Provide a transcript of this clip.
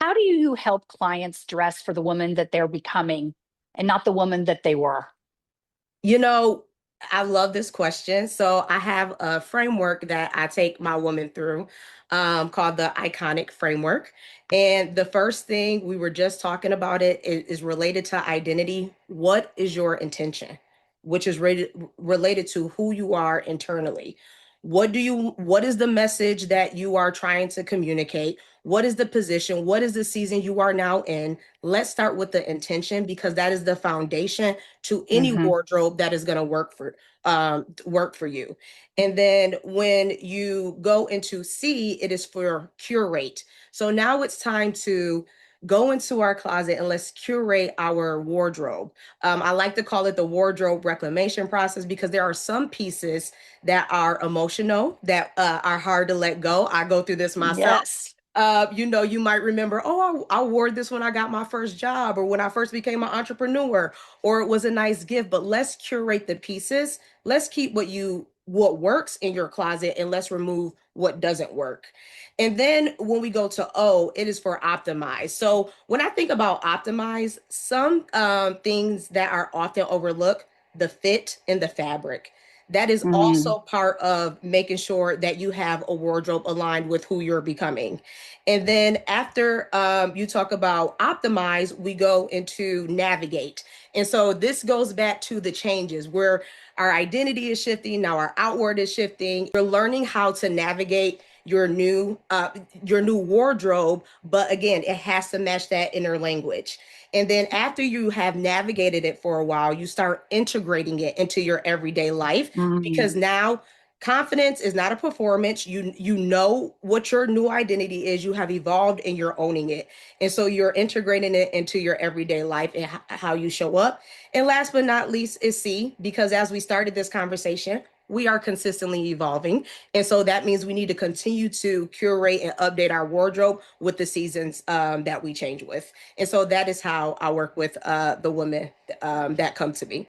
How do you help clients dress for the woman that they're becoming and not the woman that they were? You know, I love this question. So I have a framework that I take my woman through called the Iconic Framework. And the first thing we were just talking about is related to identity. What is your intention? Which is related to who you are internally. What is the message that you are trying to communicate? What is the position? What is the season you are now in? Let's start with the intention because that is the foundation to any Hmm. wardrobe that is going to work for you. And then when you go into C, it is for curate. So now it's time to go into our closet and let's curate our wardrobe. I like to call it the wardrobe reclamation process because there are some pieces that are emotional that are hard to let go. I go through this myself. Yes. You might remember, oh, I wore this when I got my first job or when I first became an entrepreneur, or it was a nice gift. But let's curate the pieces. Let's keep what works in your closet and let's remove what doesn't work. And then when we go to O, it is for optimize. So when I think about optimize, some things that are often overlooked, the fit and the fabric. That is Mm. also part of making sure that you have a wardrobe aligned with who you're becoming. And then after you talk about optimize, we go into navigate. And so this goes back to the changes where our identity is shifting, now our outward is shifting. You're learning how to navigate your new wardrobe, but again, it has to match that inner language. And then after you have navigated it for a while, you start integrating it into your everyday life Mm. because now confidence is not a performance. You know what your new identity is. You have evolved and you're owning it. And so you're integrating it into your everyday life and how you show up. And last but not least is C, because as we started this conversation, we are consistently evolving. And so that means we need to continue to curate and update our wardrobe with the seasons that we change with. And so that is how I work with the women that come to me.